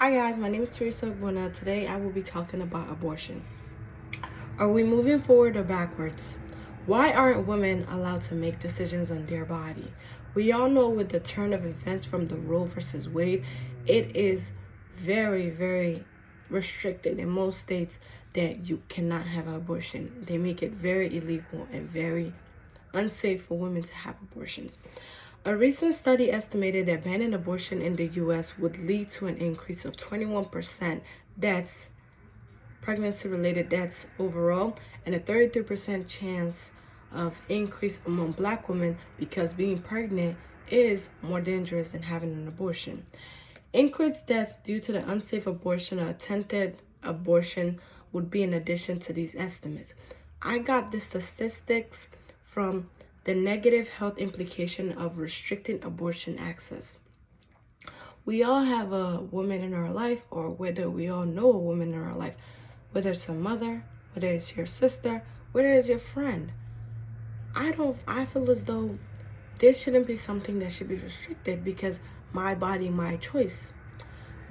Hi guys, my name is Teresa Buena. Today I will be talking about abortion. Are we moving forward or backwards? Why aren't women allowed to make decisions on their body? We all know with the turn of events from the Roe versus Wade, it is very restricted in most states that you cannot have an abortion. They make it very illegal and very unsafe for women to have abortions. A recent study estimated that banning abortion in the US would lead to an increase of 21% deaths, pregnancy-related deaths overall, and a 33% chance of increase among black women because being pregnant is more dangerous than having an abortion. Increased deaths due to the unsafe abortion or attempted abortion would be in addition to these estimates. I got the statistics from the negative health implication of restricting abortion access. We all have a woman in our life, or whether we all know a woman in our life, whether it's a mother, whether it's your sister, whether it's your friend. I feel as though this shouldn't be something that should be restricted because my body, my choice.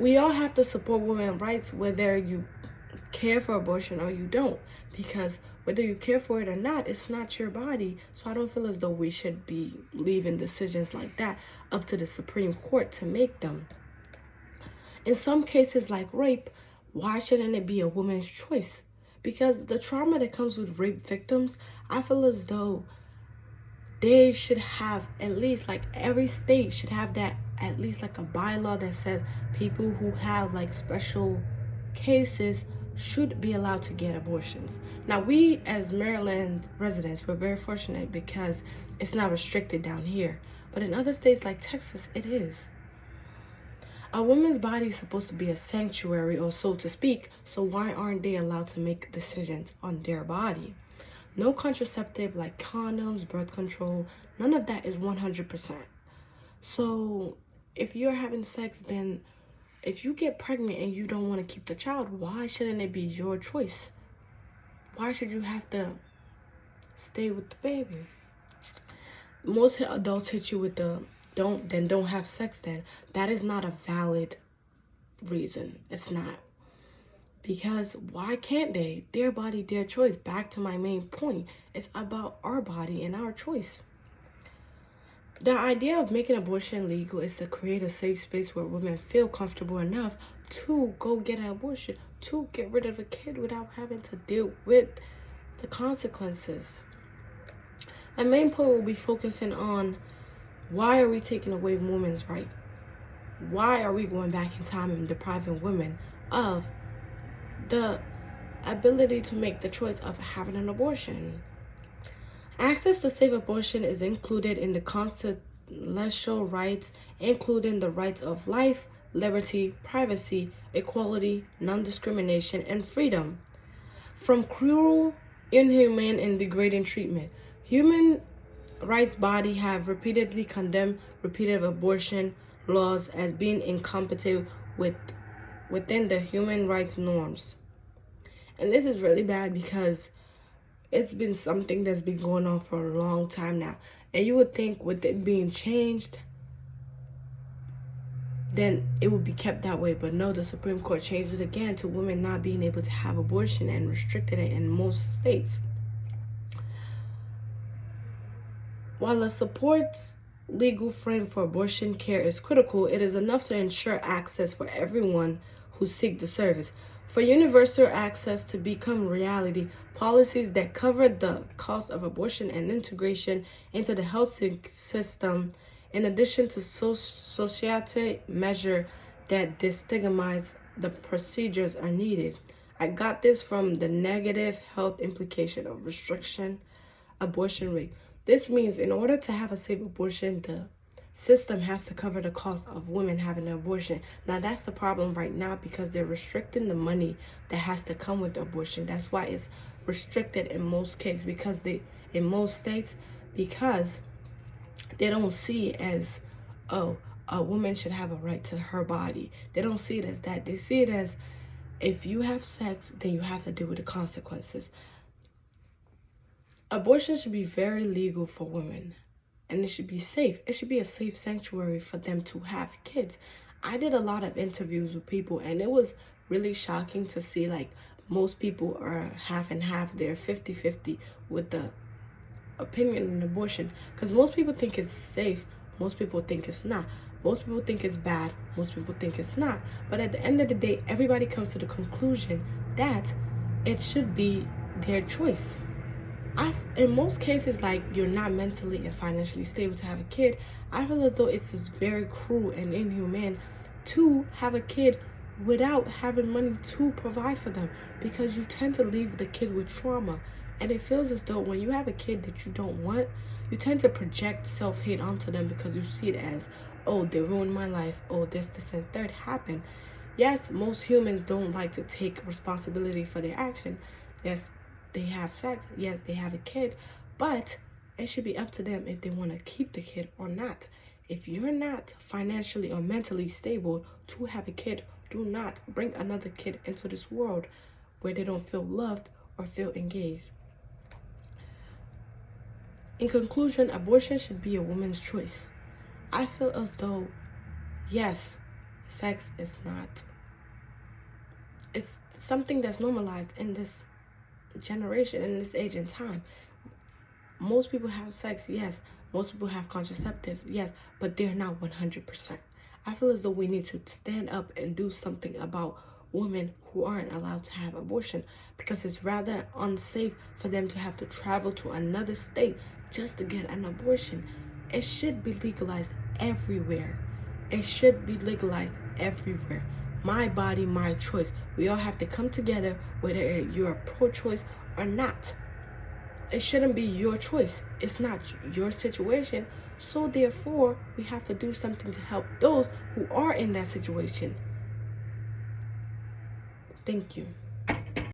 We all have to support women's rights whether you care for abortion or you don't, because whether you care for it or not, it's not your body. So I don't feel as though we should be leaving decisions like that up to the Supreme Court to make them. In some cases like rape, why shouldn't it be a woman's choice? Because the trauma that comes with rape victims, I feel as though they should have at least, like every state should have that, at least like a bylaw that says people who have like special cases should be allowed to get abortions. Now, we as Maryland residents, we're very fortunate because it's not restricted down here. But in other states like Texas, it is. A woman's body is supposed to be a sanctuary, or so to speak, so why aren't they allowed to make decisions on their body? No contraceptive like condoms, birth control, none of that is 100%. So if you're having sex, then if you get pregnant and you don't want to keep the child, why shouldn't it be your choice? Why should you have to stay with the baby? Most adults hit you with the don't have sex then. That is not a valid reason. It's not. Because why can't they? Their body, their choice. Back to my main point. It's about our body and our choice. The idea of making abortion legal is to create a safe space where women feel comfortable enough to go get an abortion, to get rid of a kid without having to deal with the consequences. My main point will be focusing on why are we taking away women's right? Why are we going back in time and depriving women of the ability to make the choice of having an abortion? Access to safe abortion is included in the constitutional rights, including the rights of life, liberty, privacy, equality, non-discrimination, and freedom from cruel, inhumane, and degrading treatment. Human rights bodies have repeatedly condemned repeated abortion laws as being incompatible within the human rights norms. And this is really bad because it's been something that's been going on for a long time now. And you would think with it being changed, then it would be kept that way. But no, the Supreme Court changed it again to women not being able to have abortion and restricted it in most states. While a support legal frame for abortion care is critical, it is enough to ensure access for everyone who seek the service. For universal access to become reality, policies that cover the cost of abortion and integration into the health system, in addition to societal measures that destigmatize the procedures, are needed. I got this from the negative health implication of restriction abortion rate. This means in order to have a safe abortion, the system has to cover the cost of women having an abortion. Now, that's the problem right now because they're restricting the money that has to come with the abortion. That's why it's restricted in most cases, because in most states, because they don't see it as, oh, a woman should have a right to her body. They don't see it as that. They see it as, if you have sex, then you have to deal with the consequences. Abortion should be very legal for women, and it should be safe. It should be a safe sanctuary for them to have kids. I did a lot of interviews with people, and it was really shocking to see like most people are half and half. They're 50-50 with the opinion on abortion, because most people think it's safe, most people think it's not, most people think it's bad, most people think it's not. But at the end of the day, everybody comes to the conclusion that it should be their choice. In most cases, like you're not mentally and financially stable to have a kid, I feel as though it's just very cruel and inhumane to have a kid without having money to provide for them, because you tend to leave the kid with trauma. And it feels as though when you have a kid that you don't want, you tend to project self-hate onto them, because you see it as, oh, they ruined my life, oh, this, and third happened. Yes, most humans don't like to take responsibility for their action. Yes, they have sex. Yes, they have a kid. But it should be up to them if they want to keep the kid or not. If you're not financially or mentally stable to have a kid, do not bring another kid into this world where they don't feel loved or feel engaged. In conclusion, abortion should be a woman's choice. I feel as though, yes, sex is not. It's something that's normalized in this generation, in this age and time. Most people have sex, yes. Most people have contraceptive, yes, but they're not 100%. I feel as though we need to stand up and do something about women who aren't allowed to have abortion, because it's rather unsafe for them to have to travel to another state just to get an abortion. It should be legalized everywhere. It should be legalized everywhere. My body, my choice. We all have to come together, whether you're pro-choice or not. It shouldn't be your choice. It's not your situation. So therefore, we have to do something to help those who are in that situation. Thank you.